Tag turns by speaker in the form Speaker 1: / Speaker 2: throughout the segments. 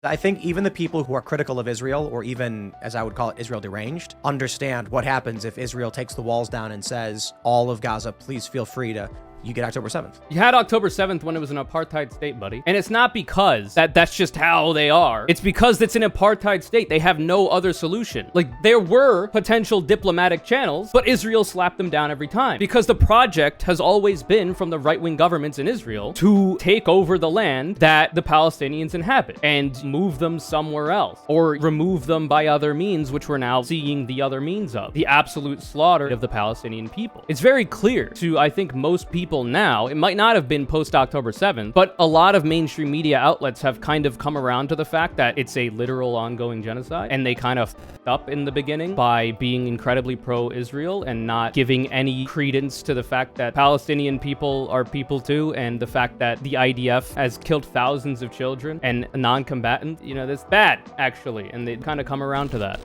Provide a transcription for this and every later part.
Speaker 1: I think even the people who are critical of Israel, or even, as I would call it, Israel deranged, understand what happens if Israel takes the walls down and says, all of Gaza, please feel free to... You get October 7th.
Speaker 2: You had October 7th when it was an apartheid state, buddy. And it's not because that's just how they are. It's because it's an apartheid state. They have no other solution. Like, there were potential diplomatic channels, but Israel slapped them down every time. Because the project has always been from the right-wing governments in Israel to take over the land that the Palestinians inhabit and move them somewhere else, or remove them by other means, which we're now seeing the other means of. The absolute slaughter of the Palestinian people. It's very clear to, I think, most people now. It might not have been post-October 7th, but a lot of mainstream media outlets have kind of come around to the fact that it's a literal ongoing genocide, and they kind of f***ed up in the beginning by being incredibly pro-Israel and not giving any credence to the fact that Palestinian people are people too, and the fact that the IDF has killed thousands of children and non-combatants. You know, that's bad, actually, and they kind of come around to that.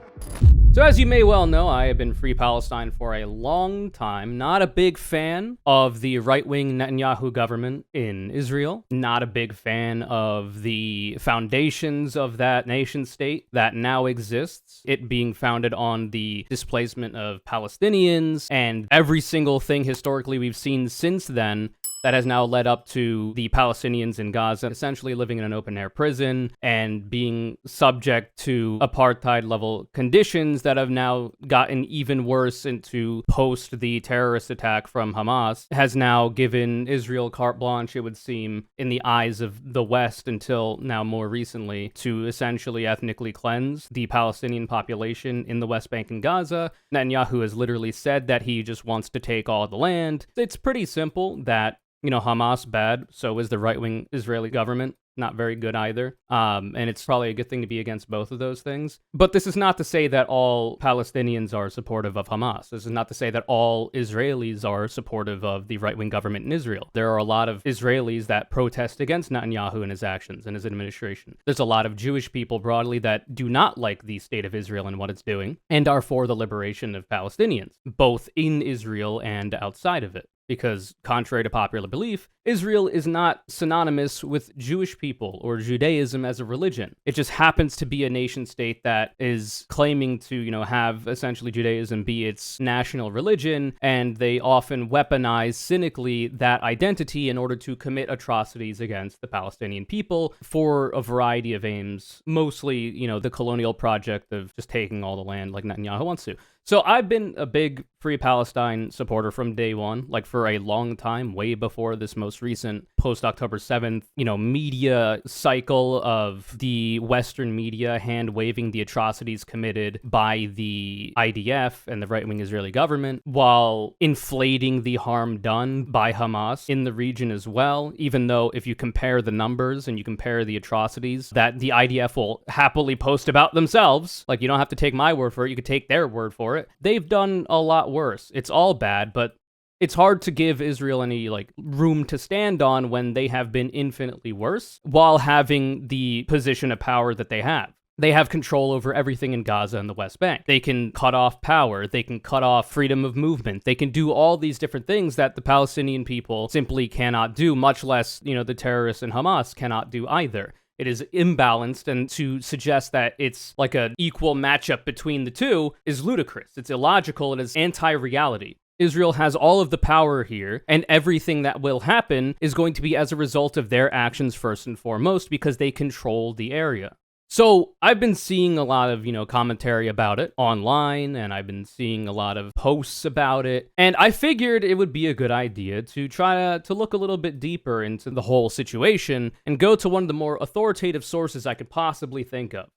Speaker 2: So as you may well know, I have been Free Palestine for a long time. Not a big fan of the right-wing Netanyahu government in Israel. Not a big fan of the foundations of that nation state that now exists. It being founded on the displacement of Palestinians and every single thing historically we've seen since then that has now led up to the Palestinians in Gaza essentially living in an open-air prison and being subject to apartheid-level conditions that have now gotten even worse into post the terrorist attack from Hamas, has now given Israel carte blanche, it would seem, in the eyes of the West until now more recently, to essentially ethnically cleanse the Palestinian population in the West Bank and Gaza. Netanyahu has literally said that he just wants to take all the land. It's pretty simple that, you know, Hamas bad, so is the right-wing Israeli government. Not very good either. And it's probably a good thing to be against both of those things. But this is not to say that all Palestinians are supportive of Hamas. This is not to say that all Israelis are supportive of the right-wing government in Israel. There are a lot of Israelis that protest against Netanyahu and his actions and his administration. There's a lot of Jewish people broadly that do not like the state of Israel and what it's doing, and are for the liberation of Palestinians, both in Israel and outside of it. Because, contrary to popular belief, Israel is not synonymous with Jewish people or Judaism as a religion. It just happens to be a nation state that is claiming to, you know, have essentially Judaism be its national religion, and they often weaponize cynically that identity in order to commit atrocities against the Palestinian people for a variety of aims, mostly, you know, the colonial project of just taking all the land like Netanyahu wants to. So I've been a big Free Palestine supporter from day one, like for a long time, way before this most recent post-October 7th, you know, media cycle of the Western media hand-waving the atrocities committed by the IDF and the right-wing Israeli government, while inflating the harm done by Hamas in the region as well, even though if you compare the numbers and you compare the atrocities that the IDF will happily post about themselves, like you don't have to take my word for it, you could take their word for it. They've done a lot worse. It's all bad, but it's hard to give Israel any like room to stand on when they have been infinitely worse while having the position of power that they have. They have control over everything in Gaza and the West Bank. They can cut off power. They can cut off freedom of movement. They can do all these different things that the Palestinian people simply cannot do, much less, you know, the terrorists and Hamas cannot do either. It is imbalanced, and to suggest that it's like an equal matchup between the two is ludicrous. It's illogical. It is anti-reality. Israel has all of the power here, and everything that will happen is going to be as a result of their actions first and foremost, because they control the area. So I've been seeing a lot of, you know, commentary about it online, and I've been seeing a lot of posts about it, and I figured it would be a good idea to try to look a little bit deeper into the whole situation and go to one of the more authoritative sources I could possibly think of.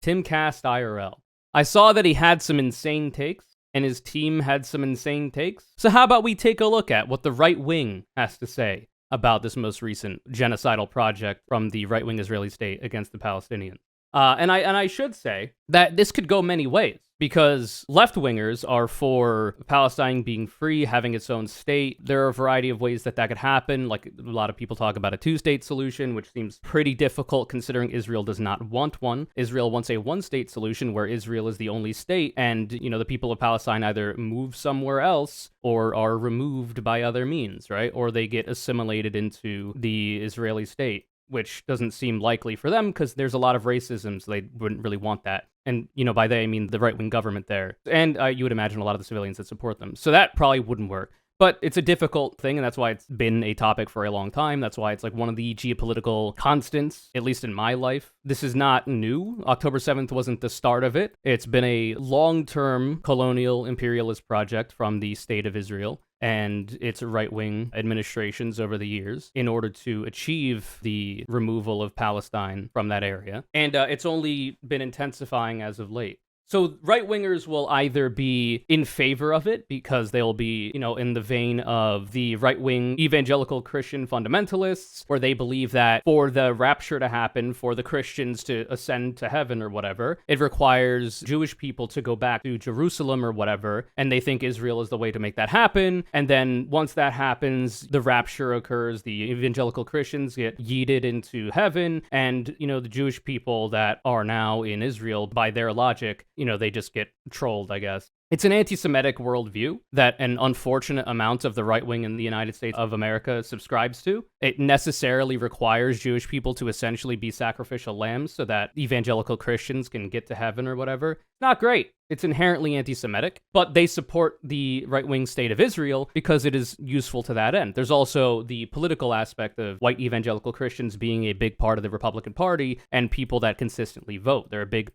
Speaker 2: Timcast IRL. I saw that he had some insane takes, and his team had some insane takes, so how about we take a look at what the right wing has to say about this most recent genocidal project from the right-wing Israeli state against the Palestinians. And I should say that this could go many ways, because left-wingers are for Palestine being free, having its own state. There are a variety of ways that could happen. Like, a lot of people talk about a two-state solution, which seems pretty difficult considering Israel does not want one. Israel wants a one-state solution where Israel is the only state, and, you know, the people of Palestine either move somewhere else or are removed by other means, right? Or they get assimilated into the Israeli state. which doesn't seem likely for them because there's a lot of racism, so they wouldn't really want that. And, by they, I mean the right-wing government there. And you would imagine a lot of the civilians that support them. So that probably wouldn't work. But it's a difficult thing, and that's why it's been a topic for a long time. That's why it's like one of the geopolitical constants, at least in my life. This is not new. October 7th wasn't the start of it. It's been a long-term colonial imperialist project from the State of Israel and its right-wing administrations over the years in order to achieve the removal of Palestine from that area. And it's only been intensifying as of late. So right-wingers will either be in favor of it because they'll be, in the vein of the right-wing evangelical Christian fundamentalists, where they believe that for the rapture to happen, for the Christians to ascend to heaven or whatever, it requires Jewish people to go back to Jerusalem or whatever, and they think Israel is the way to make that happen. And then once that happens, the rapture occurs, the evangelical Christians get yeeted into heaven, and, the Jewish people that are now in Israel, by their logic, they just get trolled, I guess. It's an anti-Semitic worldview that an unfortunate amount of the right wing in the United States of America subscribes to. It necessarily requires Jewish people to essentially be sacrificial lambs so that evangelical Christians can get to heaven or whatever. Not great. It's inherently anti-Semitic, but they support the right-wing State of Israel because it is useful to that end. There's also the political aspect of white evangelical Christians being a big part of the Republican Party and people that consistently vote. They're a big,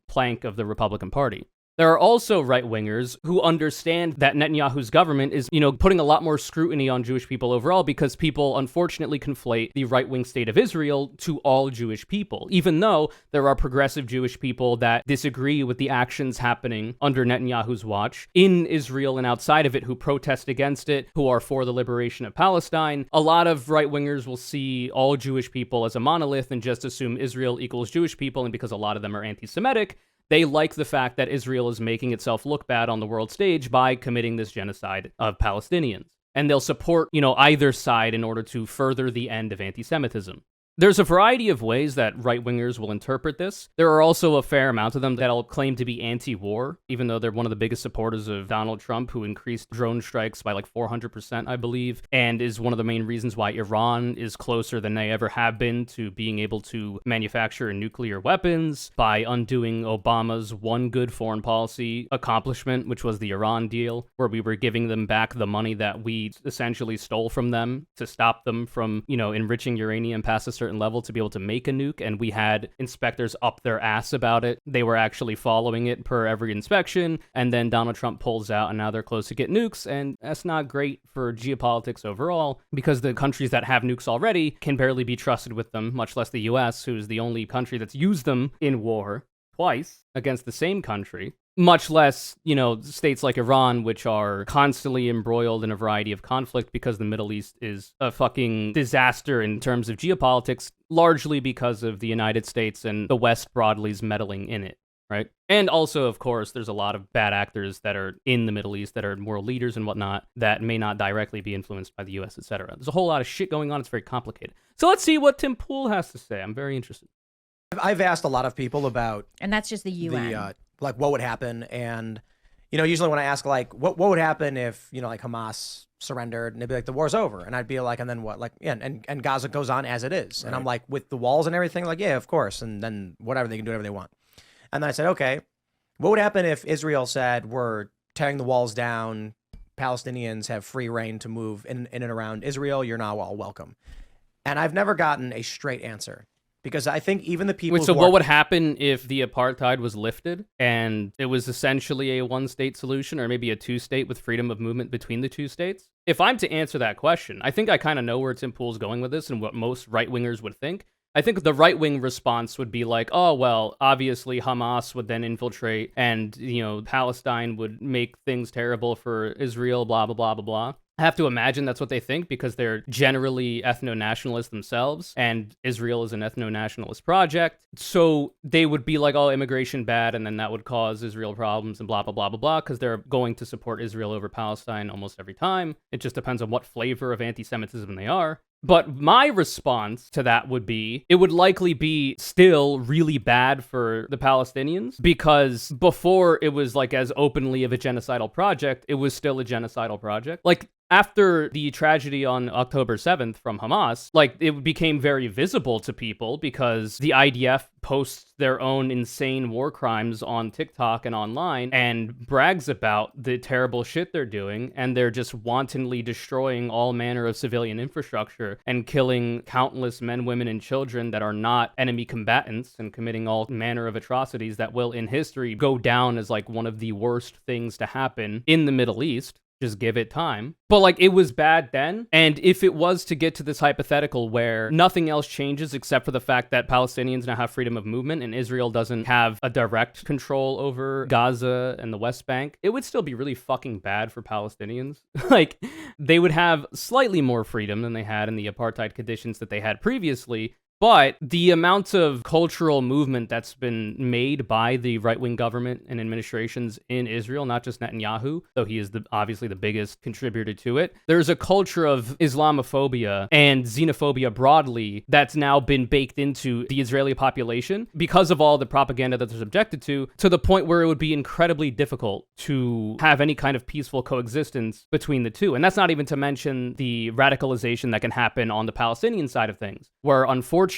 Speaker 2: plank of the Republican Party. There are also right-wingers who understand that Netanyahu's government is, putting a lot more scrutiny on Jewish people overall because people unfortunately conflate the right-wing State of Israel to all Jewish people, even though there are progressive Jewish people that disagree with the actions happening under Netanyahu's watch in Israel and outside of it who protest against it, who are for the liberation of Palestine. A lot of right-wingers will see all Jewish people as a monolith and just assume Israel equals Jewish people, and because a lot of them are anti-Semitic, they like the fact that Israel is making itself look bad on the world stage by committing this genocide of Palestinians. And they'll support, either side in order to further the end of anti-Semitism. There's a variety of ways that right-wingers will interpret this. There are also a fair amount of them that'll claim to be anti-war, even though they're one of the biggest supporters of Donald Trump, who increased drone strikes by 400%, I believe, and is one of the main reasons why Iran is closer than they ever have been to being able to manufacture nuclear weapons by undoing Obama's one good foreign policy accomplishment, which was the Iran deal, where we were giving them back the money that we essentially stole from them to stop them from, enriching uranium past a certain level to be able to make a nuke, and we had inspectors up their ass about it. They were actually following it per every inspection, and then Donald Trump pulls out, and now they're close to get nukes, and that's not great for geopolitics overall, because the countries that have nukes already can barely be trusted with them, much less the US, who's the only country that's used them in war twice against the same country. Much less, states like Iran, which are constantly embroiled in a variety of conflict because the Middle East is a fucking disaster in terms of geopolitics, largely because of the United States and the West broadly's meddling in it, right? And also, of course, there's a lot of bad actors that are in the Middle East that are world leaders and whatnot that may not directly be influenced by the US, etc. There's a whole lot of shit going on. It's very complicated. So let's see what Tim Pool has to say. I'm very interested.
Speaker 1: I've asked a lot of people about...
Speaker 3: And that's just the UN.
Speaker 1: What would happen, and usually when I ask what would happen if Hamas surrendered, and they'd be like, the war's over, and I'd be like, and then what? And Gaza goes on as it is, right. And I'm like, with the walls and everything, yeah, of course, and then whatever, they can do whatever they want. And then I said, okay, what would happen if Israel said, we're tearing the walls down, Palestinians have free reign to move in and around Israel, you're now all welcome? And I've never gotten a straight answer. Because I think even the people...
Speaker 2: Wait, so what would happen if the apartheid was lifted and it was essentially a one-state solution, or maybe a two-state with freedom of movement between the two states? If I'm to answer that question, I think I kind of know where Tim Pool's going with this and what most right-wingers would think. I think the right-wing response would be like, oh, well, obviously Hamas would then infiltrate and, Palestine would make things terrible for Israel, blah, blah, blah, blah, blah. I have to imagine that's what they think because they're generally ethno-nationalists themselves, and Israel is an ethno-nationalist project. So they would be like, oh, immigration bad, and then that would cause Israel problems and blah, blah, blah, blah, blah, because they're going to support Israel over Palestine almost every time. It just depends on what flavor of anti-Semitism they are. But my response to that would be, it would likely be still really bad for the Palestinians, because before it was like as openly of a genocidal project, it was still a genocidal project. Like, after the tragedy on October 7th from Hamas, like, it became very visible to people because the IDF posts their own insane war crimes on TikTok and online and brags about the terrible shit they're doing, and they're just wantonly destroying all manner of civilian infrastructure and killing countless men, women, and children that are not enemy combatants, and committing all manner of atrocities that will, in history, go down as like one of the worst things to happen in the Middle East. Just give it time. But like, it was bad then. And if it was to get to this hypothetical where nothing else changes except for the fact that Palestinians now have freedom of movement and Israel doesn't have a direct control over Gaza and the West Bank, it would still be really fucking bad for Palestinians. Like, they would have slightly more freedom than they had in the apartheid conditions that they had previously. But the amount of cultural movement that's been made by the right-wing government and administrations in Israel, not just Netanyahu, though he is obviously the biggest contributor to it, there's a culture of Islamophobia and xenophobia broadly that's now been baked into the Israeli population because of all the propaganda that they're subjected to the point where it would be incredibly difficult to have any kind of peaceful coexistence between the two. And that's not even to mention the radicalization that can happen on the Palestinian side of things, where unfortunately,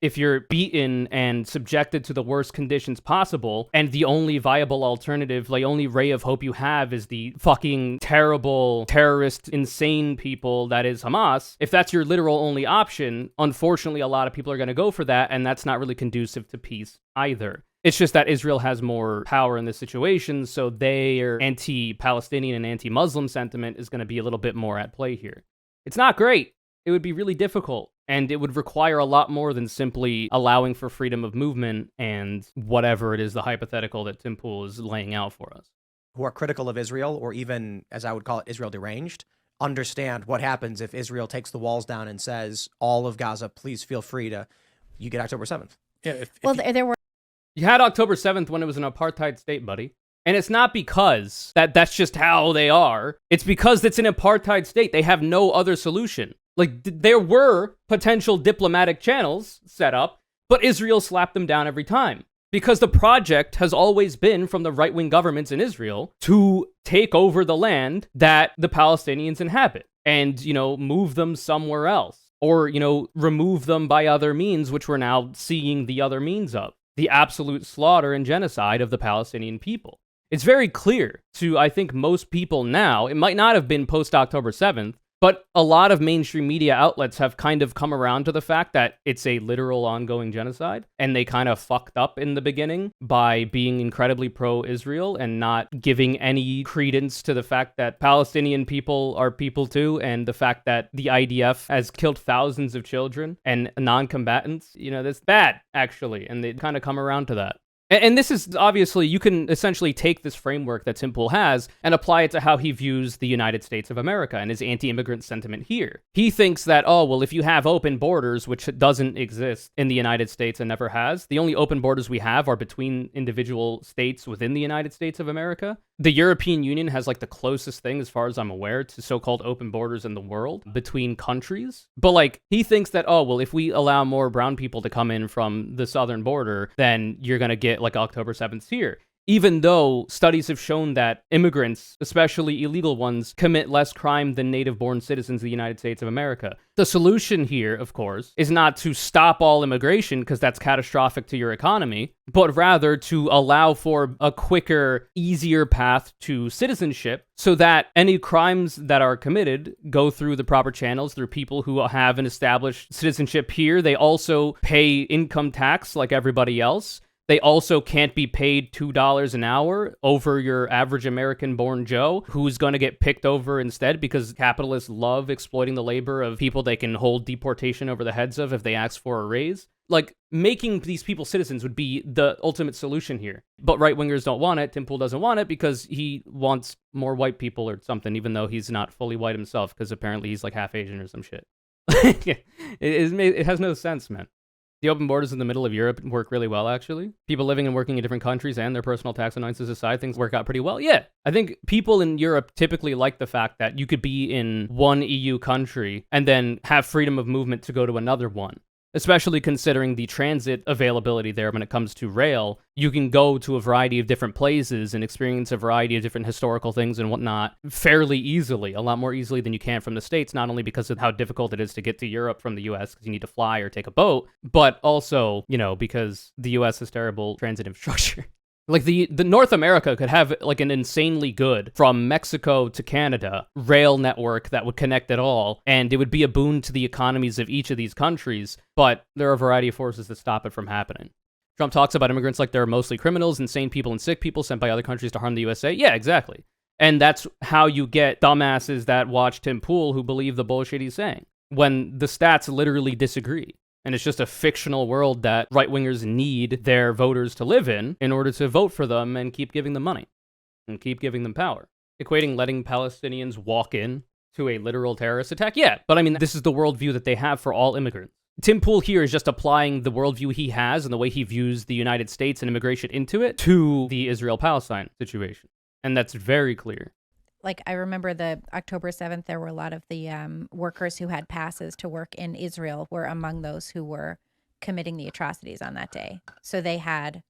Speaker 2: if you're beaten and subjected to the worst conditions possible, and the only viable alternative, like only ray of hope you have is the fucking terrible, terrorist, insane people that is Hamas, if that's your literal only option, unfortunately, a lot of people are going to go for that, and that's not really conducive to peace either. It's just that Israel has more power in this situation, so their anti-Palestinian and anti-Muslim sentiment is going to be a little bit more at play here. It's not great. It would be really difficult, and it would require a lot more than simply allowing for freedom of movement and whatever it is, the hypothetical that Tim Pool is laying out for us.
Speaker 1: Who are critical of Israel, or even, as I would call it, Israel deranged, understand what happens if Israel takes the walls down and says, all of Gaza, please feel free to, you get October 7th.
Speaker 3: Yeah.
Speaker 4: There were.
Speaker 2: You had October 7th when it was an apartheid state, buddy. And it's not because that's just how they are. It's because it's an apartheid state. They have no other solution. Like, there were potential diplomatic channels set up, but Israel slapped them down every time. Because the project has always been from the right-wing governments in Israel to take over the land that the Palestinians inhabit and, move them somewhere else. Or, remove them by other means, which we're now seeing the other means of. The absolute slaughter and genocide of the Palestinian people. It's very clear to, I think, most people now. It might not have been post-October 7th, but a lot of mainstream media outlets have kind of come around to the fact that it's a literal ongoing genocide, and they kind of fucked up in the beginning by being incredibly pro-Israel and not giving any credence to the fact that Palestinian people are people too, and the fact that the IDF has killed thousands of children and non-combatants. That's bad, actually, and they kind of come around to that. And this is obviously, you can essentially take this framework that Tim Pool has and apply it to how he views the United States of America and his anti-immigrant sentiment here. He thinks that, if you have open borders, which doesn't exist in the United States and never has, the only open borders we have are between individual states within the United States of America. The European Union has like the closest thing, as far as I'm aware, to so-called open borders in the world between countries. But he thinks that, if we allow more brown people to come in from the southern border, then you're going to get like October 7th here. Even though studies have shown that immigrants, especially illegal ones, commit less crime than native-born citizens of the United States of America. The solution here, of course, is not to stop all immigration, because that's catastrophic to your economy, but rather to allow for a quicker, easier path to citizenship so that any crimes that are committed go through the proper channels, through people who have an established citizenship here. They also pay income tax like everybody else. They also can't be paid $2 an hour over your average American-born Joe, who's going to get picked over instead because capitalists love exploiting the labor of people they can hold deportation over the heads of if they ask for a raise. Making these people citizens would be the ultimate solution here. But right-wingers don't want it. Tim Pool doesn't want it because he wants more white people or something, even though he's not fully white himself, because apparently he's like half Asian or some shit. It has no sense, man. The open borders in the middle of Europe work really well, actually. People living and working in different countries and their personal tax annoyances aside, things work out pretty well. Yeah, I think people in Europe typically like the fact that you could be in one EU country and then have freedom of movement to go to another one. Especially considering the transit availability there when it comes to rail. You can go to a variety of different places and experience a variety of different historical things and whatnot fairly easily, a lot more easily than you can from the States, not only because of how difficult it is to get to Europe from the US because you need to fly or take a boat, but also, because the US has terrible transit infrastructure. Like the North America could have like an insanely good from Mexico to Canada rail network that would connect it all, and it would be a boon to the economies of each of these countries, but there are a variety of forces that stop it from happening. Trump talks about immigrants like they're mostly criminals, insane people, and sick people sent by other countries to harm the USA. Yeah, exactly. And that's how you get dumbasses that watch Tim Pool who believe the bullshit he's saying, when the stats literally disagree. And it's just a fictional world that right-wingers need their voters to live in order to vote for them and keep giving them money and keep giving them power. Equating letting Palestinians walk in to a literal terrorist attack? Yeah, but I mean, this is the worldview that they have for all immigrants. Tim Pool here is just applying the worldview he has and the way he views the United States and immigration into it to the Israel-Palestine situation. And that's very clear.
Speaker 3: Like, I remember the October 7th, there were a lot of the workers who had passes to work in Israel were among those who were committing the atrocities on that day. So they had,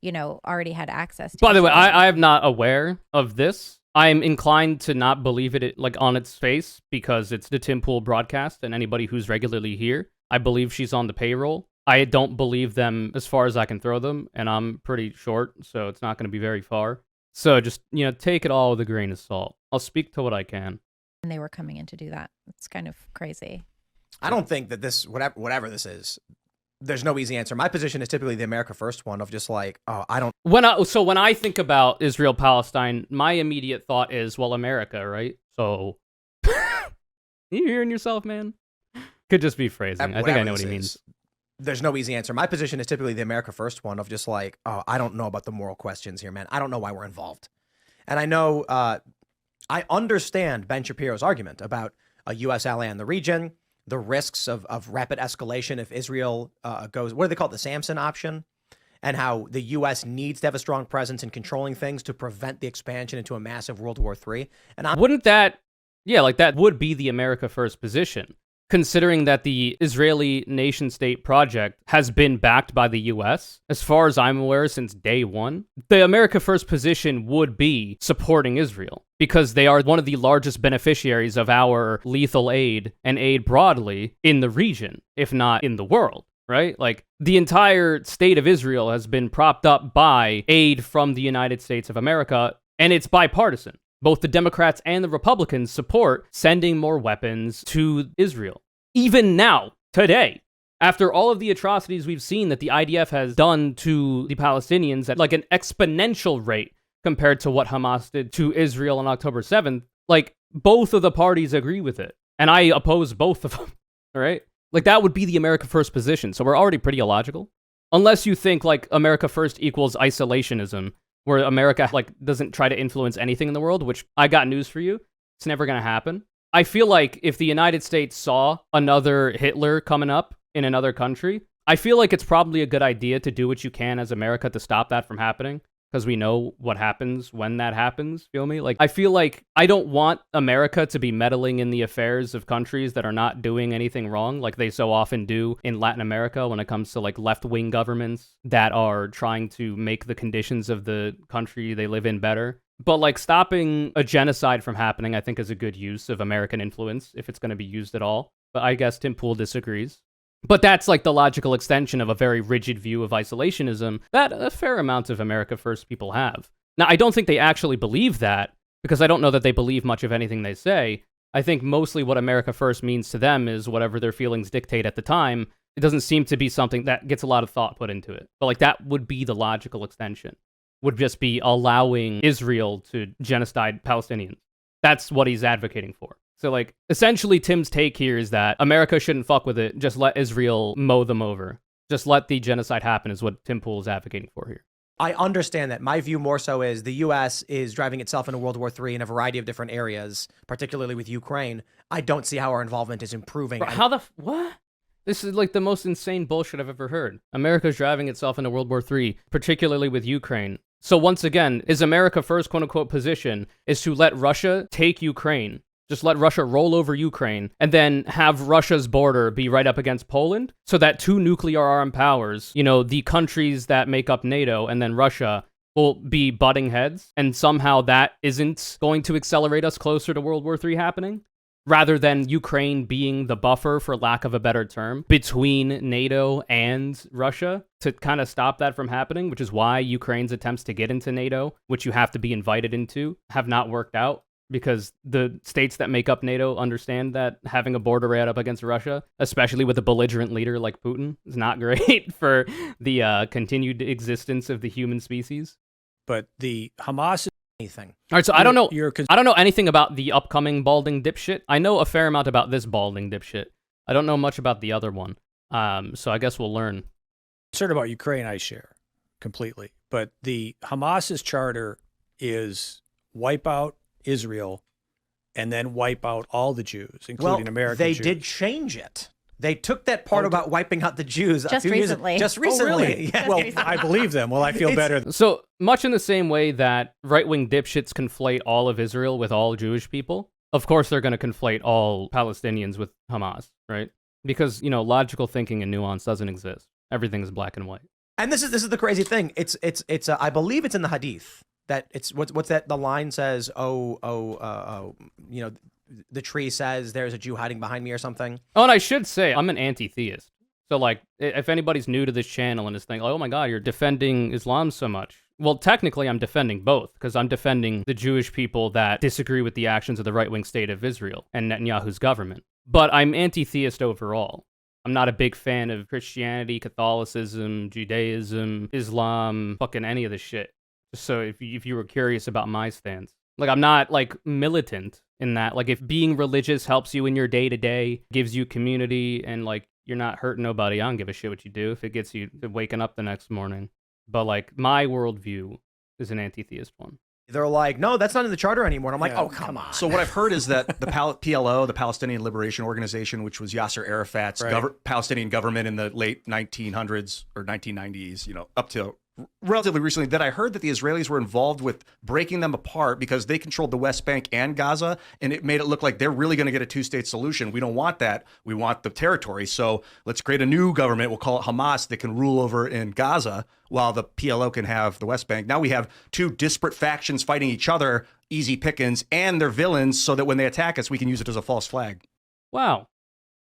Speaker 3: already had access to.
Speaker 2: By the way, I am not aware of this. I'm inclined to not believe it like on its face because it's the Tim Pool broadcast, and anybody who's regularly here, I believe she's on the payroll. I don't believe them as far as I can throw them, and I'm pretty short, so it's not going to be very far. So just, take it all with a grain of salt. I'll speak to what I can.
Speaker 3: And they were coming in to do that. It's kind of crazy.
Speaker 1: I don't think that this, whatever this is, there's no easy answer. My position is typically the America First one of just like, I don't.
Speaker 2: When I think about Israel Palestine, my immediate thought is, well, America, right? So, you hearing yourself, man? Could just be phrasing. I think I know what he means.
Speaker 1: There's no easy answer. My position is typically the America First one of just like, I don't know about the moral questions here, man. I don't know why we're involved. And I know, I understand Ben Shapiro's argument about a U.S. ally in the region, the risks of rapid escalation if Israel goes, what do they call it, the Samson option, and how the U.S. needs to have a strong presence in controlling things to prevent the expansion into a massive World War III. And that would be the America First position, considering that the Israeli nation-state project has been backed by the U.S., as far as I'm aware, since day one. The America First position would be supporting Israel, because they are one of the largest beneficiaries of our lethal aid and aid broadly in the region, if not in the world, right? Like, the entire state of Israel has been propped up by aid from the United States of America, and it's bipartisan. Both the Democrats and the Republicans support sending more weapons to Israel. Even now, today, after all of the atrocities we've seen that the IDF has done to the Palestinians at like an exponential rate compared to what Hamas did to Israel on October 7th, like, both of the parties agree with it. And I oppose both of them, all right? Like, that would be the America First position. So we're already pretty illogical. Unless you think, like, America First equals isolationism, where America, like, doesn't try to influence anything in the world, which I got news for you. It's never going to happen. I feel like if the United States saw another Hitler coming up in another country, I feel like it's probably a good idea to do what you can as America to stop that from happening, because we know what happens when that happens, feel me? Like, I feel like I don't want America to be meddling in the affairs of countries that are not doing anything wrong, like they so often do in Latin America when it comes to, like, left-wing governments that are trying to make the conditions of the country they live in better. But, like, stopping a genocide from happening, I think, is a good use of American influence, if it's going to be used at all. But I guess Tim Pool disagrees. But that's, like, the logical extension of a very rigid view of isolationism that a fair amount of America First people have. Now, I don't think they actually believe that, because I don't know that they believe much of anything they say. I think mostly what America First means to them is whatever their feelings dictate at the time. It doesn't seem to be something that gets a lot of thought put into it. But, like, that would be the logical extension. Would just be allowing Israel to genocide Palestinians. That's what he's advocating for. So, like, essentially Tim's take here is that America shouldn't fuck with it. Just let Israel mow them over. Just let the genocide happen is what Tim Pool is advocating for here. I understand that. My view more so is the U.S. is driving itself into World War III in a variety of different areas, particularly with Ukraine. I don't see how our involvement is improving.
Speaker 2: What? This is like the most insane bullshit I've ever heard. America's driving itself into World War III, particularly with Ukraine. So once again, is America first quote-unquote position is to let Russia take Ukraine. Just let Russia roll over Ukraine and then have Russia's border be right up against Poland so that two nuclear armed powers, you know, the countries that make up NATO and then Russia will be butting heads, and somehow that isn't going to accelerate us closer to World War III happening, rather than Ukraine being the buffer, for lack of a better term, between NATO and Russia to kind of stop that from happening, which is why Ukraine's attempts to get into NATO, which you have to be invited into, have not worked out. Because the states that make up NATO understand that having a border right up against Russia, especially with a belligerent leader like Putin, is not great for the continued existence of the human species.
Speaker 4: But the Hamas
Speaker 1: Anything.
Speaker 2: All right, so I don't know.
Speaker 4: You're
Speaker 2: I don't know anything about the upcoming balding dipshit. I know a fair amount about this balding dipshit. I don't know much about the other one. So I guess we'll learn.
Speaker 4: concerned about Ukraine, I share completely. But the Hamas's charter is wipe out Israel and then wipe out all the Jews, including American
Speaker 1: they
Speaker 4: Jews.
Speaker 1: did change it. They took that part about wiping out the Jews
Speaker 3: Just recently.
Speaker 1: Just
Speaker 4: Oh,
Speaker 1: recently.
Speaker 4: really?
Speaker 1: Yeah.
Speaker 4: Well, I believe them. Well, I feel better.
Speaker 2: So much in the same way that right-wing dipshits conflate all of Israel with all Jewish people, of course they're going to conflate all Palestinians with Hamas, right? Because, you know, logical thinking and nuance doesn't exist. Everything is black and white.
Speaker 1: And this is the crazy thing. It's I believe it's in the Hadith that it's what's that the line says, you know, the tree says there's a Jew hiding behind me or something.
Speaker 2: Oh, and I should say, I'm an anti-theist. So, like, if anybody's new to this channel and is thinking, oh my god, you're defending Islam so much. Well, technically, I'm defending both, because I'm defending the Jewish people that disagree with the actions of the right-wing state of Israel and Netanyahu's government. But I'm anti-theist overall. I'm not a big fan of Christianity, Catholicism, Judaism, Islam, fucking any of this shit. So if you were curious about my stance. Like, I'm not, like, militant in that. Like, if being religious helps you in your day-to-day, gives you community, and, like, you're not hurting nobody, I don't give a shit what you do if it gets you to waking up the next morning. But, like, my worldview is an anti-theist one.
Speaker 1: They're like, no, that's not in the charter anymore. And I'm like,
Speaker 4: Yeah.
Speaker 1: oh, come on.
Speaker 5: So what I've heard is that the PLO, the Palestinian Liberation Organization, which was Yasser Arafat's
Speaker 4: Right.
Speaker 5: Palestinian government in the late 1900s or 1990s, you know, up to relatively recently, that I heard that the Israelis were involved with breaking them apart because they controlled the West Bank and Gaza, and it made it look like they're really going to get a two-state solution. We don't want that. We want the territory. So let's create a new government. We'll call it Hamas that can rule over in Gaza while the PLO can have the West Bank. Now we have two disparate factions fighting each other, easy pickings, and they're villains, so that when they attack us, we can use it as a false flag.
Speaker 2: Wow.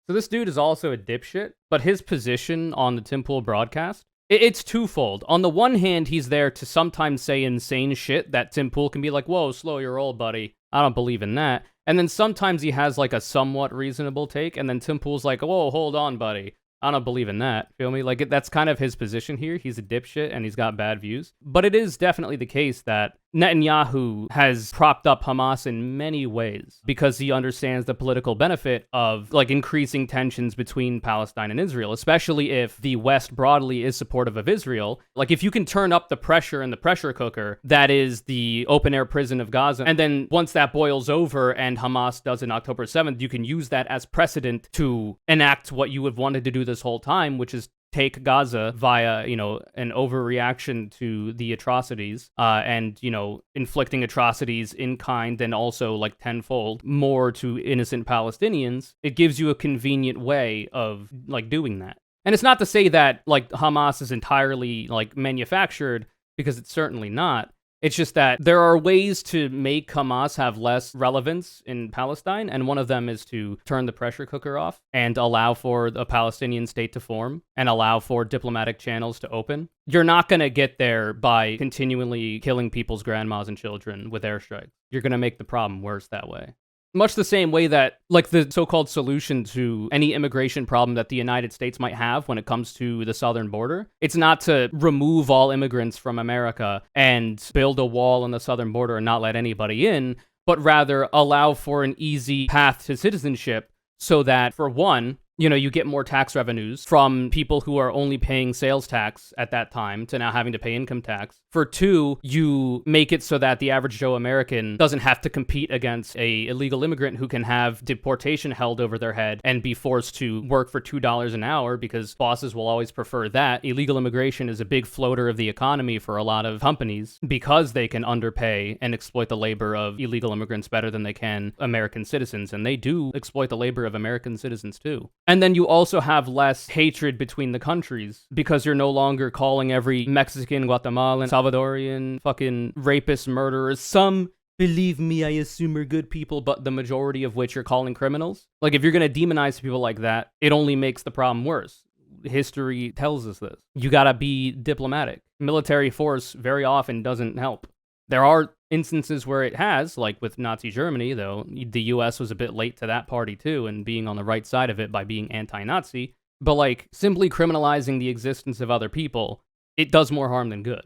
Speaker 2: So this dude is also a dipshit, but his position on the Tim Pool broadcast, it's twofold. On the one hand, he's there to sometimes say insane shit that Tim Pool can be like, whoa, slow your roll, buddy. I don't believe in that. And then sometimes he has like a somewhat reasonable take, and then Tim Pool's like, whoa, hold on, buddy. I don't believe in that. Feel me? Like, that's kind of his position here. He's a dipshit and he's got bad views. But it is definitely the case that Netanyahu has propped up Hamas in many ways because he understands the political benefit of, like, increasing tensions between Palestine and Israel, especially if the West broadly is supportive of Israel. Like, if you can turn up the pressure in the pressure cooker, that is the open-air prison of Gaza, and then once that boils over and Hamas does it October 7th, you can use that as precedent to enact what you have wanted to do this whole time, which is take Gaza via, you know, an overreaction to the atrocities, and, you know, inflicting atrocities in kind and also, like, tenfold more to innocent Palestinians. It gives you a convenient way of, like, doing that. And it's not to say that, like, Hamas is entirely, like, manufactured, because it's certainly not. It's just that there are ways to make Hamas have less relevance in Palestine, and one of them is to turn the pressure cooker off and allow for a Palestinian state to form and allow for diplomatic channels to open. You're not going to get there by continually killing people's grandmas and children with airstrikes. You're going to make the problem worse that way. Much the same way that, like, the so-called solution to any immigration problem that the United States might have when it comes to the southern border, it's not to remove all immigrants from America and build a wall on the southern border and not let anybody in, but rather allow for an easy path to citizenship so that, for one, you get more tax revenues from people who are only paying sales tax at that time to now having to pay income tax. For two, you make it so that the average Joe American doesn't have to compete against a illegal immigrant who can have deportation held over their head and be forced to work for $2 an hour because bosses will always prefer that. Illegal immigration is a big floater of the economy for a lot of companies because they can underpay and exploit the labor of illegal immigrants better than they can American citizens. And they do exploit the labor of American citizens too. And then you also have less hatred between the countries because you're no longer calling every Mexican, Guatemalan, Salvadorian, fucking rapist, murderers. Some, believe me, I assume are good people, but the majority of which you're calling criminals. Like, if you're going to demonize people like that, it only makes the problem worse. History tells us this. You gotta be diplomatic. Military force very often doesn't help. There are instances where it has, like with Nazi Germany, though the US was a bit late to that party too, and being on the right side of it by being anti-Nazi. But like, simply criminalizing the existence of other people, it does more harm than good.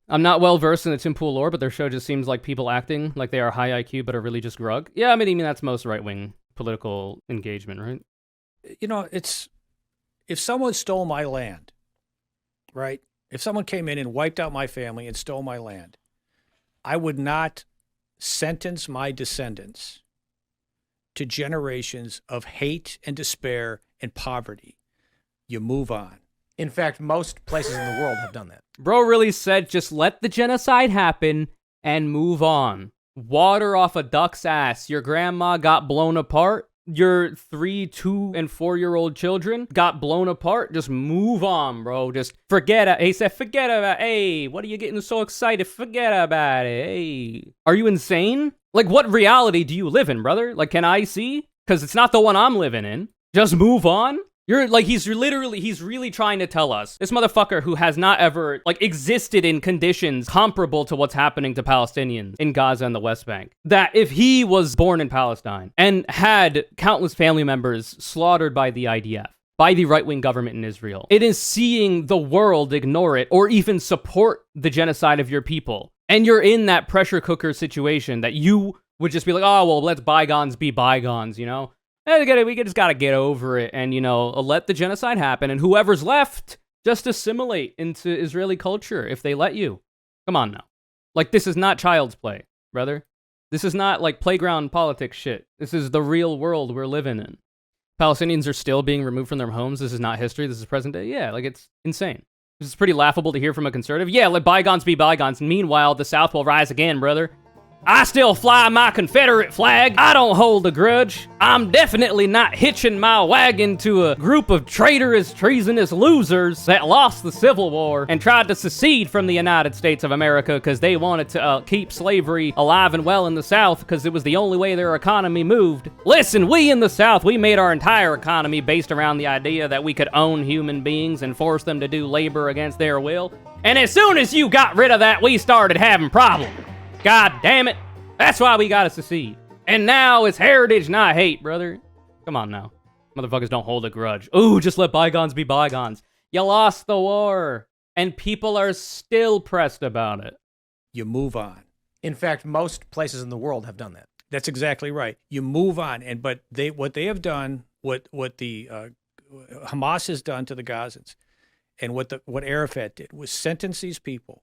Speaker 2: I'm not well versed in the Tim Pool lore, but their show just seems like people acting like they are high IQ but are really just grug. Yeah, I mean that's most right-wing political engagement, right?
Speaker 4: It's, if someone stole my land, right? If someone came in and wiped out my family and stole my land, I would not sentence my descendants to generations of hate and despair and poverty. You move on.
Speaker 1: In fact, most places in the world have done that.
Speaker 2: Bro really said, just let the genocide happen and move on. Water off a duck's ass. Your grandma got blown apart. Your 3, 2, and 4-year-old children got blown apart. Just move on, bro. Just forget it. He said, forget about it. Hey, what are you getting so excited? Forget about it. Hey, are you insane? Like, what reality do you live in, brother? Like, can I see? Because it's not the one I'm living in. Just move on. You're like, he's really trying to tell us, this motherfucker who has not ever, like, existed in conditions comparable to what's happening to Palestinians in Gaza and the West Bank, that if he was born in Palestine and had countless family members slaughtered by the IDF, by the right-wing government in Israel, it is seeing the world ignore it or even support the genocide of your people. And you're in that pressure cooker situation that you would just be like, oh, well, let's bygones be bygones, you know? We just gotta get over it and, let the genocide happen, and whoever's left, just assimilate into Israeli culture if they let you. Come on now. Like, this is not child's play, brother. This is not, like, playground politics shit. This is the real world we're living in. Palestinians are still being removed from their homes. This is not history. This is present day. Yeah, like, it's insane. This is pretty laughable to hear from a conservative. Yeah, let bygones be bygones. Meanwhile, the South will rise again, brother. I still fly my Confederate flag. I don't hold a grudge. I'm definitely not hitching my wagon to a group of traitorous, treasonous losers that lost the Civil War and tried to secede from the United States of America because they wanted to keep slavery alive and well in the South because it was the only way their economy moved. Listen, we in the South, we made our entire economy based around the idea that we could own human beings and force them to do labor against their will. And as soon as you got rid of that, we started having problems. God damn it. That's why we gotta secede. And now it's heritage, not hate, brother. Come on now. Motherfuckers don't hold a grudge. Ooh, just let bygones be bygones. You lost the war. And people are still pressed about it.
Speaker 4: You move on.
Speaker 1: In fact, most places in the world have done that.
Speaker 4: That's exactly right. You move on. But what they have done, what the Hamas has done to the Gazans, and what Arafat did was sentence these people,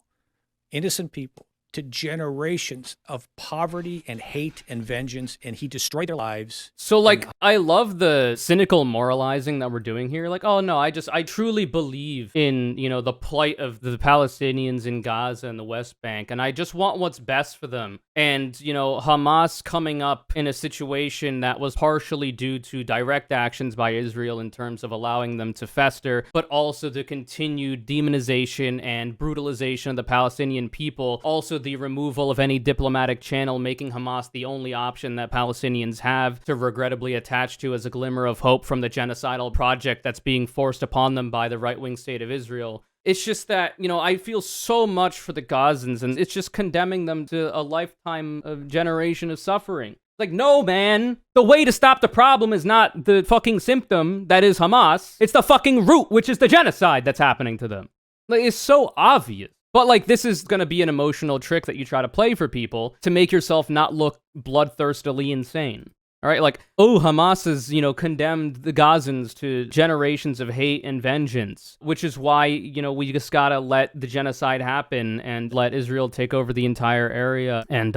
Speaker 4: innocent people, to generations of poverty and hate and vengeance, and he destroyed their lives.
Speaker 2: So, like, I love the cynical moralizing that we're doing here. Like, oh, no, I truly believe in, the plight of the Palestinians in Gaza and the West Bank, and I just want what's best for them. And, Hamas coming up in a situation that was partially due to direct actions by Israel in terms of allowing them to fester, but also the continued demonization and brutalization of the Palestinian people, also the removal of any diplomatic channel, making Hamas the only option that Palestinians have to regrettably attach to as a glimmer of hope from the genocidal project that's being forced upon them by the right-wing state of Israel. It's just that, I feel so much for the Gazans, and it's just condemning them to a lifetime of generation of suffering. Like, no, man. The way to stop the problem is not the fucking symptom that is Hamas. It's the fucking root, which is the genocide that's happening to them. Like, it's so obvious. But, like, this is going to be an emotional trick that you try to play for people to make yourself not look bloodthirstily insane. All right, like, oh, Hamas has, condemned the Gazans to generations of hate and vengeance, which is why, we just gotta let the genocide happen and let Israel take over the entire area. And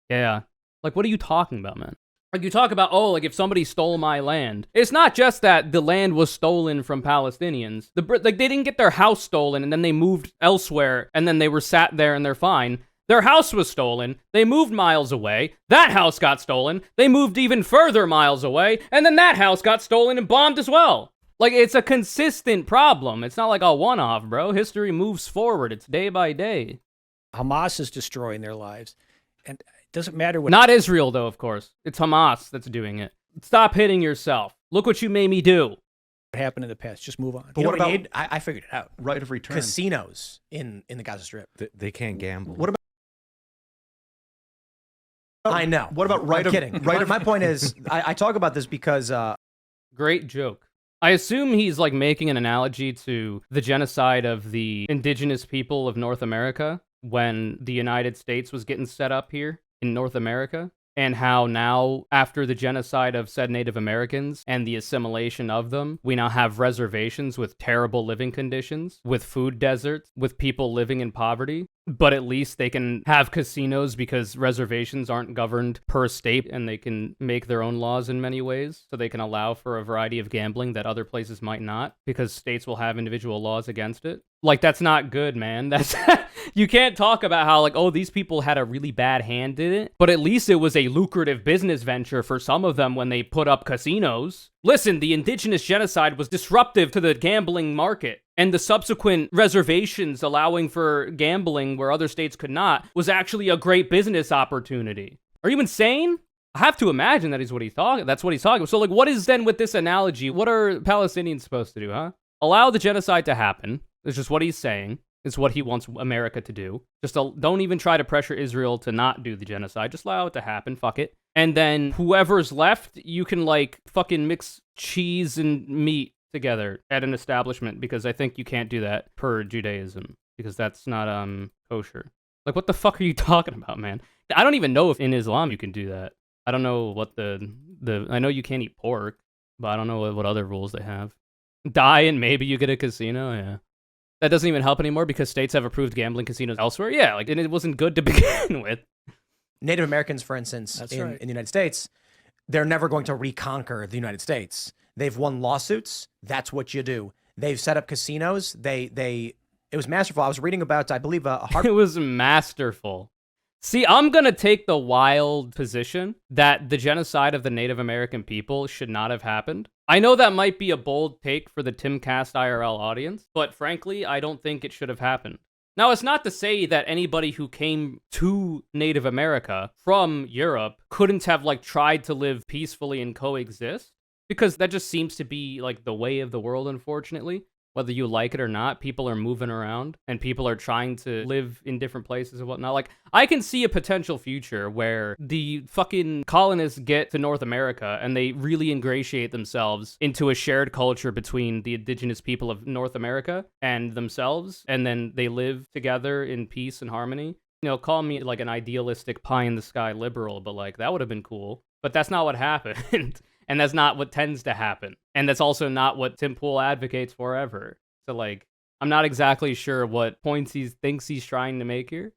Speaker 2: yeah. Like, what are you talking about, man? Like, you talk about, oh, like, if somebody stole my land. It's not just that the land was stolen from Palestinians. They didn't get their house stolen and then they moved elsewhere and then they were sat there and they're fine. Their house was stolen. They moved miles away. That house got stolen. They moved even further miles away. And then that house got stolen and bombed as well. Like, it's a consistent problem. It's not like a one-off, bro. History moves forward. It's day by day.
Speaker 4: Hamas is destroying their lives. And it doesn't matter what...
Speaker 2: Not Israel, though, of course. It's Hamas that's doing it. Stop hitting yourself. Look what you made me do.
Speaker 4: happened in the past. Just move on.
Speaker 1: But what about... I figured it out.
Speaker 5: Right of return.
Speaker 1: Casinos in the Gaza Strip.
Speaker 6: They can't gamble.
Speaker 5: What about...
Speaker 1: I know.
Speaker 5: What about right
Speaker 1: I'm
Speaker 5: of...
Speaker 1: kidding.
Speaker 5: Right
Speaker 1: My point is, I talk about this because...
Speaker 2: Great joke. I assume he's like making an analogy to the genocide of the indigenous people of North America when the United States was getting set up here in North America, and how now, after the genocide of said Native Americans and the assimilation of them, we now have reservations with terrible living conditions, with food deserts, with people living in poverty. But at least they can have casinos because reservations aren't governed per state, and they can make their own laws in many ways. So they can allow for a variety of gambling that other places might not, because states will have individual laws against it. Like, that's not good, man. That's you can't talk about how, like, oh, these people had a really bad hand in it, but at least it was a lucrative business venture for some of them when they put up casinos. Listen, the indigenous genocide was disruptive to the gambling market, and the subsequent reservations allowing for gambling where other states could not was actually a great business opportunity. Are you insane? I have to imagine that's what he's talking. So, like, what is then with this analogy? What are Palestinians supposed to do, huh? Allow the genocide to happen. It's just what he's saying. It's what he wants America to do. Just don't even try to pressure Israel to not do the genocide. Just allow it to happen. Fuck it. And then whoever's left, you can, like, fucking mix cheese and meat together at an establishment, because I think you can't do that per Judaism, because that's not kosher. Like, what the fuck are you talking about, man? I don't even know if in Islam you can do that. I don't know what I know you can't eat pork, but I don't know what other rules they have. Die and maybe you get a casino, yeah. That doesn't even help anymore because states have approved gambling casinos elsewhere. Yeah, like, and it wasn't good to begin with.
Speaker 1: Native Americans, for instance, in the United States, they're never going to reconquer the United States. They've won lawsuits. That's what you do. They've set up casinos. It was masterful. I was reading about, I believe,
Speaker 2: It was masterful. See, I'm going to take the wild position that the genocide of the Native American people should not have happened. I know that might be a bold take for the Timcast IRL audience, but frankly, I don't think it should have happened. Now, it's not to say that anybody who came to Native America from Europe couldn't have, like, tried to live peacefully and coexist, because that just seems to be, like, the way of the world, unfortunately. Whether you like it or not, people are moving around and people are trying to live in different places and whatnot. Like, I can see a potential future where the fucking colonists get to North America and they really ingratiate themselves into a shared culture between the indigenous people of North America and themselves, and then they live together in peace and harmony. You know, call me like an idealistic pie-in-the-sky liberal, but, like, that would have been cool. But that's not what happened. And that's not what tends to happen. And that's also not what Tim Pool advocates for ever. So, like, I'm not exactly sure what points he thinks he's trying to make here.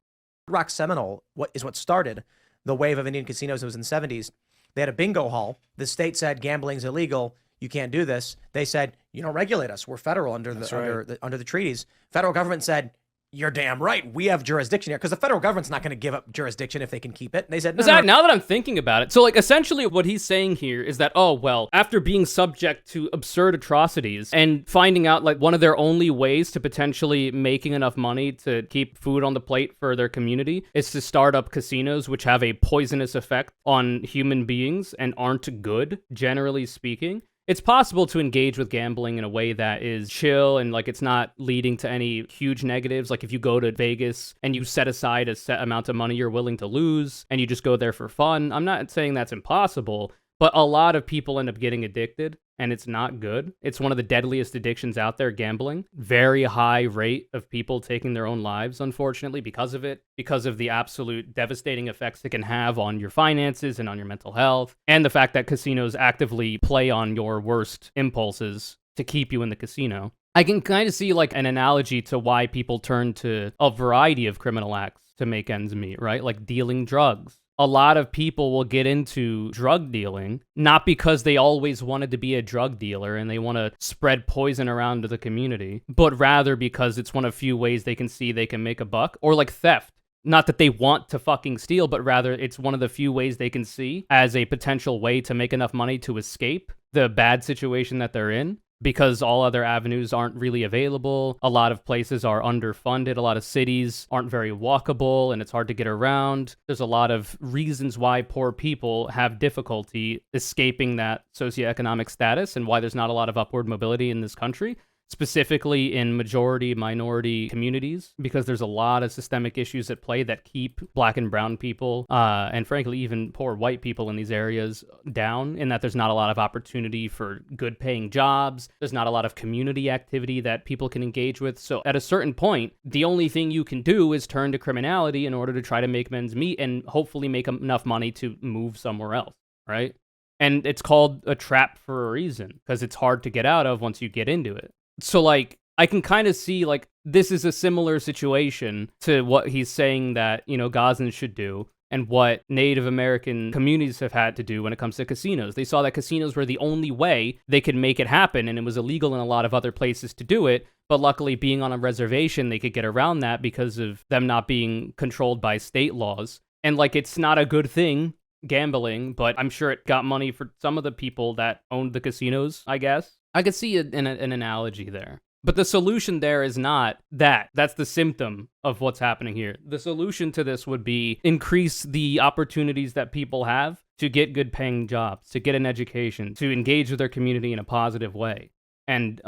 Speaker 1: Rock Seminole, what started the wave of Indian casinos. It was in the 70s. They had a bingo hall. The state said gambling's illegal. You can't do this. They said, you don't regulate us. We're federal under the treaties. Federal government said, you're damn right. We have jurisdiction here, because the federal government's not going to give up jurisdiction if they can keep it. And they said, no.
Speaker 2: Now that I'm thinking about it, so, like, essentially what he's saying here is that, oh, well, after being subject to absurd atrocities and finding out, like, one of their only ways to potentially making enough money to keep food on the plate for their community is to start up casinos, which have a poisonous effect on human beings and aren't good, generally speaking. It's possible to engage with gambling in a way that is chill and, like, it's not leading to any huge negatives. Like, if you go to Vegas and you set aside a set amount of money you're willing to lose and you just go there for fun, I'm not saying that's impossible, But a lot of people end up getting addicted, and it's not good. It's one of the deadliest addictions out there, gambling. Very high rate of people taking their own lives, unfortunately, because of it, because of the absolute devastating effects it can have on your finances and on your mental health, and the fact that casinos actively play on your worst impulses to keep you in the casino. I can kind of see like an analogy to why people turn to a variety of criminal acts to make ends meet, right? Like dealing drugs. A lot of people will get into drug dealing, not because they always wanted to be a drug dealer and they want to spread poison around to the community, but rather because it's one of few ways they can see they can make a buck, or like theft. Not that they want to fucking steal, but rather it's one of the few ways they can see as a potential way to make enough money to escape the bad situation that they're in. Because all other avenues aren't really available. A lot of places are underfunded. A lot of cities aren't very walkable and it's hard to get around. There's a lot of reasons why poor people have difficulty escaping that socioeconomic status and why there's not a lot of upward mobility in this country, specifically in majority minority communities, because there's a lot of systemic issues at play that keep black and brown people and frankly even poor white people in these areas down, in that there's not a lot of opportunity for good paying jobs. There's not a lot of community activity that people can engage with. So at a certain point, the only thing you can do is turn to criminality in order to try to make ends meet and hopefully make enough money to move somewhere else, right? And it's called a trap for a reason, because it's hard to get out of once you get into it. So, like, I can kind of see, like, this is a similar situation to what he's saying that, you know, Gazans should do and what Native American communities have had to do when it comes to casinos. They saw that casinos were the only way they could make it happen, and it was illegal in a lot of other places to do it. But luckily, being on a reservation, they could get around that because of them not being controlled by state laws. And, like, it's not a good thing, gambling, but I'm sure it got money for some of the people that owned the casinos, I guess. I could see an analogy there. But the solution there is not that. That's the symptom of what's happening here. The solution to this would be increase the opportunities that people have to get good paying jobs, to get an education, to engage with their community in a positive way. And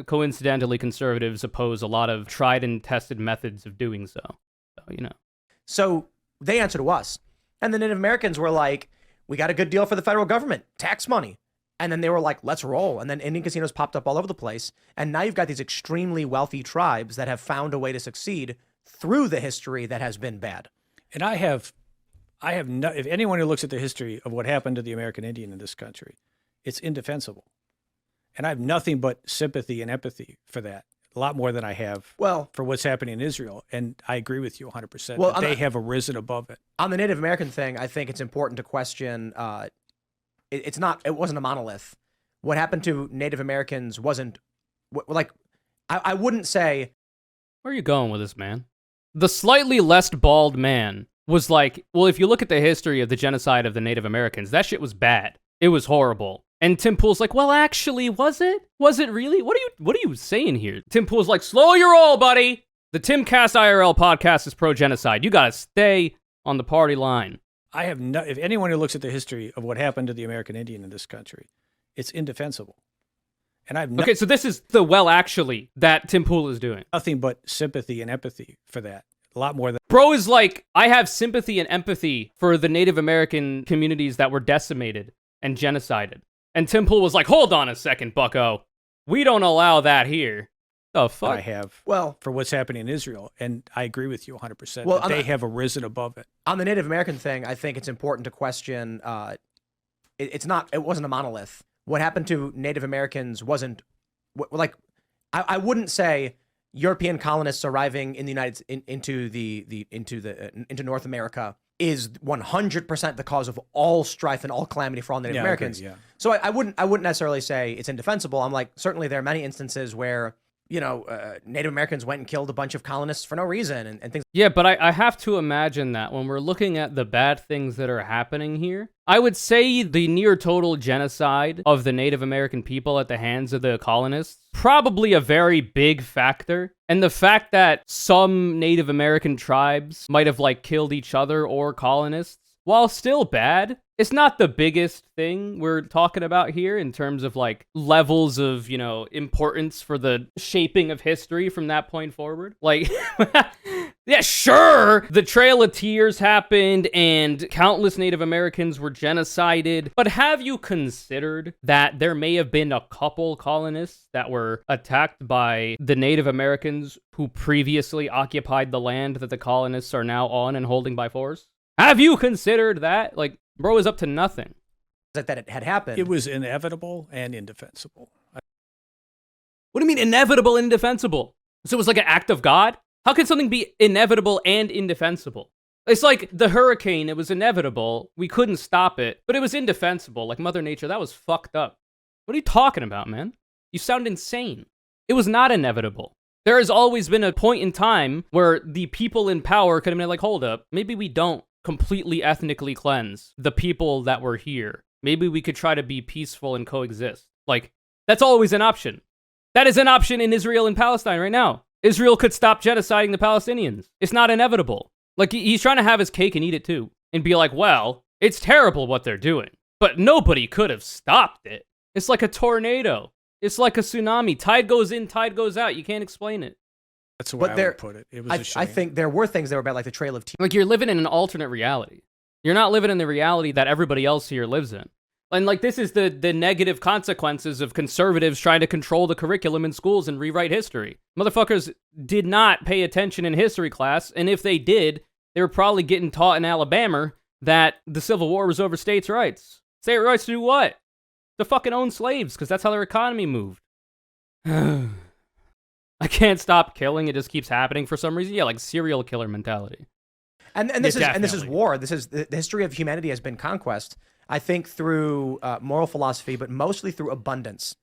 Speaker 2: coincidentally, conservatives oppose a lot of tried and tested methods of doing so. So, you know.
Speaker 1: So they answer to us. And the Native Americans were like, we got a good deal for the federal government, tax money. And then they were like, let's roll. And then Indian casinos popped up all over the place. And now you've got these extremely wealthy tribes that have found a way to succeed through the history that has been bad.
Speaker 4: And I have no, if anyone who looks at the history of what happened to the American Indian in this country, it's indefensible. And I have nothing but sympathy and empathy for that. A lot more than I have for what's happening in Israel. And I agree with you 100%. Well, they have arisen above it.
Speaker 1: On the Native American thing, I think it's important to question it wasn't a monolith. What happened to Native Americans wasn't like, I wouldn't say.
Speaker 2: Where are you going with this, man? The slightly less bald man was like, well, if you look at the history of the genocide of the Native Americans, that shit was bad. It was horrible. And Tim Pool's like, well, actually, was it? Was it really? What are you saying here? Tim Pool's like, slow your roll, buddy. The Timcast IRL podcast is pro-genocide. You gotta stay on the party line.
Speaker 4: I have no, if anyone who looks at the history of what happened to the American Indian in this country, it's indefensible. And I have
Speaker 2: okay, so this is the actually that Tim Pool is doing.
Speaker 4: Nothing but sympathy and empathy for that. A lot more than.
Speaker 2: Bro is like, I have sympathy and empathy for the Native American communities that were decimated and genocided. And Tim Pool was like, hold on a second, bucko. We don't allow that here. The fuck?
Speaker 4: I have for what's happening in Israel. And I agree with you 100%. Well, they have arisen above it.
Speaker 1: On the Native American thing, I think it's important to question, it wasn't a monolith. What happened to Native Americans wasn't, like, I wouldn't say European colonists arriving in the into North America is 100% the cause of all strife and all calamity for all Native Americans.
Speaker 4: Agree, yeah.
Speaker 1: So I wouldn't necessarily say it's indefensible. I'm like, certainly there are many instances where, you know, Native Americans went and killed a bunch of colonists for no reason and things.
Speaker 2: Yeah, but I have to imagine that when we're looking at the bad things that are happening here, I would say the near total genocide of the Native American people at the hands of the colonists, probably a very big factor. And the fact that some Native American tribes might have like killed each other or colonists, while still bad, it's not the biggest thing we're talking about here in terms of like levels of, you know, importance for the shaping of history from that point forward. Like, Yeah, sure, the Trail of Tears happened and countless Native Americans were genocided, but have you considered that there may have been a couple colonists that were attacked by the Native Americans who previously occupied the land that the colonists are now on and holding by force? Have you considered that? Like, bro is up to nothing.
Speaker 1: That it had happened.
Speaker 4: It was inevitable and indefensible.
Speaker 2: What do you mean inevitable and indefensible? So it was like an act of God? How can something be inevitable and indefensible? It's like the hurricane, it was inevitable. We couldn't stop it, but it was indefensible. Like Mother Nature, that was fucked up. What are you talking about, man? You sound insane. It was not inevitable. There has always been a point in time where the people in power could have been like, hold up, maybe we don't completely ethnically cleanse the people that were here. Maybe we could try to be peaceful and coexist. Like, that's always an option. That is an option in Israel and Palestine right now. Israel could stop genociding the Palestinians. It's not inevitable. Like, he's trying to have his cake and eat it too. And be like, well, it's terrible what they're doing. But nobody could have stopped it. It's like a tornado. It's like a tsunami. Tide goes in, tide goes out. You can't explain it.
Speaker 4: That's the way I would put it. It was a shame.
Speaker 1: I think there were things that were bad, like the Trail of Tears.
Speaker 2: Like, you're living in an alternate reality. You're not living in the reality that everybody else here lives in. And, like, this is the negative consequences of conservatives trying to control the curriculum in schools and rewrite history. Motherfuckers did not pay attention in history class, and if they did, they were probably getting taught in Alabama that the Civil War was over states' rights. State rights to do what? To fucking own slaves, because that's how their economy moved. I can't stop killing, it just keeps happening for some reason. Yeah, like serial killer mentality.
Speaker 1: And this is war. This is the history of humanity has been conquest. I think through moral philosophy, but mostly through abundance,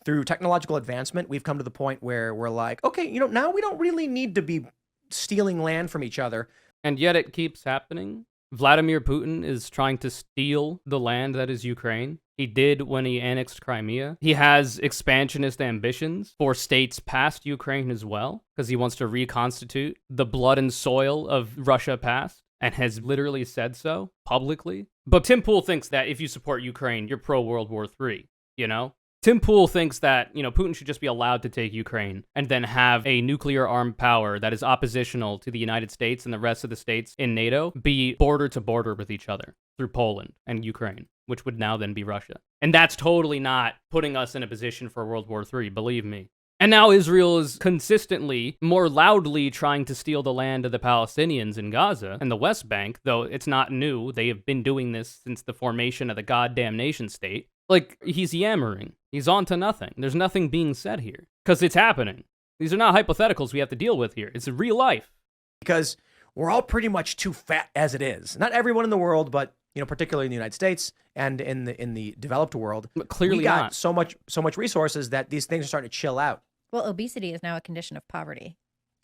Speaker 1: through technological advancement. We've come to the point where we're like, okay, now we don't really need to be stealing land from each other.
Speaker 2: And yet it keeps happening. Vladimir Putin is trying to steal the land that is Ukraine. He did when he annexed Crimea. He has expansionist ambitions for states past Ukraine as well, because he wants to reconstitute the blood and soil of Russia past, and has literally said so publicly. But Tim Pool thinks that if you support Ukraine, you're pro-World War III, you know? Tim Pool thinks that, Putin should just be allowed to take Ukraine and then have a nuclear-armed power that is oppositional to the United States and the rest of the states in NATO be border to border with each other through Poland and Ukraine, which would now then be Russia. And that's totally not putting us in a position for World War III, believe me. And now Israel is consistently, more loudly trying to steal the land of the Palestinians in Gaza and the West Bank, though it's not new. They have been doing this since the formation of the goddamn nation state. Like, he's yammering. He's on to nothing. There's nothing being said here. Because it's happening. These are not hypotheticals we have to deal with here. It's real life.
Speaker 1: Because we're all pretty much too fat as it is. Not everyone in the world, but particularly in the United States and in the developed world.
Speaker 2: But clearly
Speaker 1: we got
Speaker 2: not.
Speaker 1: so much resources that these things are starting to chill out.
Speaker 3: Well, obesity is now a condition of poverty.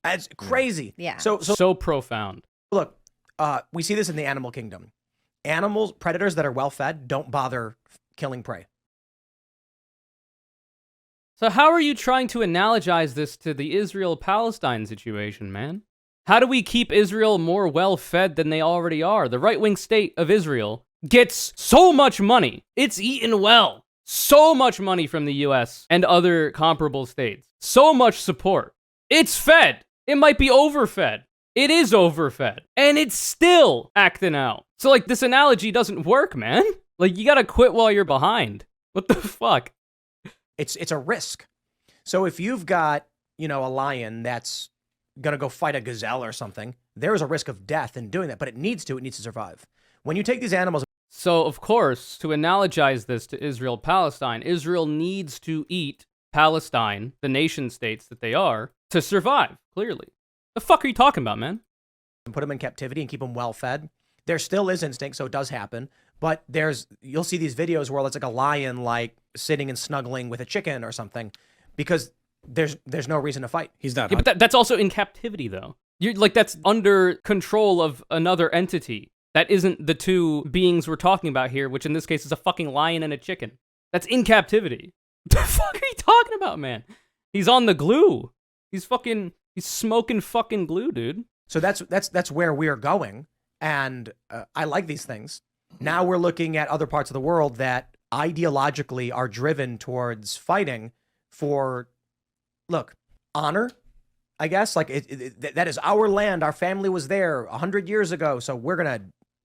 Speaker 1: It's crazy.
Speaker 3: Yeah.
Speaker 2: So profound.
Speaker 1: Look, we see this in the animal kingdom. Animals, predators that are well-fed don't bother killing prey.
Speaker 2: So how are you trying to analogize this to the Israel-Palestine situation, man? How do we keep Israel more well-fed than they already are? The right-wing state of Israel gets so much money. It's eaten well. So much money from the US and other comparable states. So much support. It's fed. It might be overfed. It is overfed. And it's still acting out. So, like, this analogy doesn't work, man. Like, you gotta quit while you're behind. What the fuck?
Speaker 1: It's a risk. So if you've got, a lion that's going to go fight a gazelle or something, there's a risk of death in doing that, but it needs to survive. When you take these animals.
Speaker 2: So, of course, to analogize this to Israel-Palestine, Israel needs to eat Palestine, the nation states that they are, to survive, clearly. The fuck are you talking about, man?
Speaker 1: And put them in captivity and keep them well fed. There still is instinct, so it does happen. But you'll see these videos where it's like a lion, like sitting and snuggling with a chicken or something, because there's no reason to fight.
Speaker 4: He's not.
Speaker 2: Yeah, but that's also in captivity, though. You're like, that's under control of another entity. That isn't the two beings we're talking about here, which in this case is a fucking lion and a chicken. That's in captivity. What the fuck are you talking about, man? He's on the glue. He's smoking fucking glue, dude.
Speaker 1: So that's where we're going. And I like these things. Now we're looking at other parts of the world that ideologically are driven towards fighting for, look, honor. I guess. Like that is our land. Our family was there 100 years ago, so we're gonna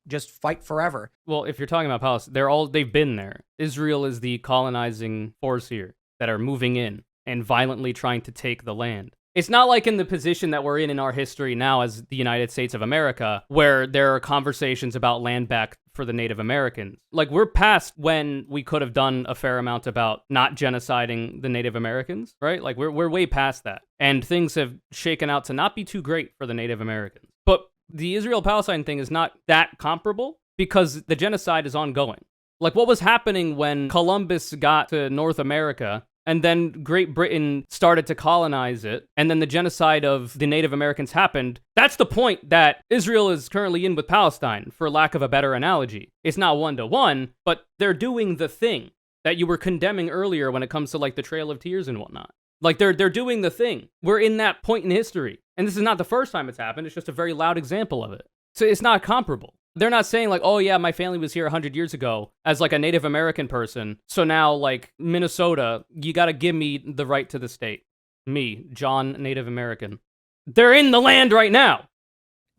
Speaker 1: just fight forever.
Speaker 2: Well, if you're talking about Palestine, they've been there. Israel is the colonizing force here that are moving in and violently trying to take the land. It's not like in the position that we're in our history now as the United States of America, where there are conversations about land back for the Native Americans. Like, we're past when we could have done a fair amount about not genociding the Native Americans, right? Like, we're way past that. And things have shaken out to not be too great for the Native Americans. But the Israel-Palestine thing is not that comparable because the genocide is ongoing. Like, what was happening when Columbus got to North America and then Great Britain started to colonize it, and then the genocide of the Native Americans happened? That's the point that Israel is currently in with Palestine, for lack of a better analogy. It's not one-to-one, but they're doing the thing that you were condemning earlier when it comes to, like, the Trail of Tears and whatnot. Like, they're doing the thing. We're in that point in history. And this is not the first time it's happened. It's just a very loud example of it. So it's not comparable. They're not saying, like, oh, yeah, my family was here 100 years ago as, like, a Native American person. So now, like, Minnesota, you got to give me the right to the state. Me, John, Native American. They're in the land right now.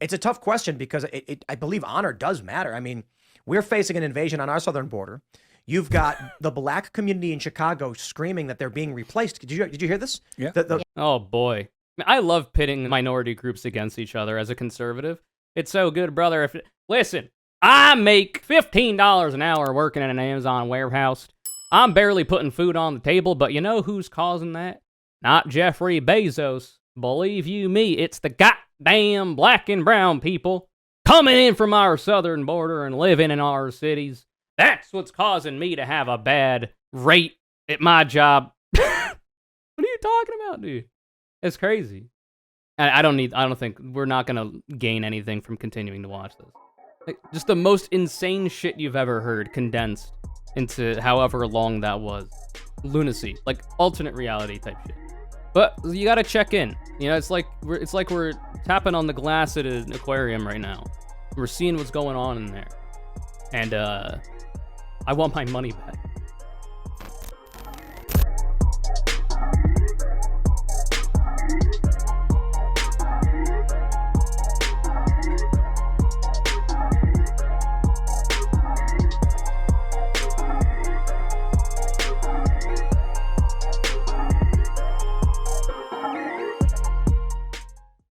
Speaker 1: It's a tough question because I believe honor does matter. I mean, we're facing an invasion on our southern border. You've got the black community in Chicago screaming that they're being replaced. Did you hear this?
Speaker 4: Yeah.
Speaker 2: Oh, boy. I love pitting minority groups against each other as a conservative. It's so good, brother. Listen, I make $15 an hour working in an Amazon warehouse. I'm barely putting food on the table, but you know who's causing that? Not Jeffrey Bezos. Believe you me, it's the goddamn black and brown people coming in from our southern border and living in our cities. That's what's causing me to have a bad rate at my job. What are you talking about, dude? It's crazy. I don't think we're not gonna gain anything from continuing to watch this. Like, just the most insane shit you've ever heard condensed into however long that was. Lunacy, like alternate reality type shit. But you gotta check in. You know, it's like we're tapping on the glass at an aquarium right now. We're seeing what's going on in there, and I want my money back.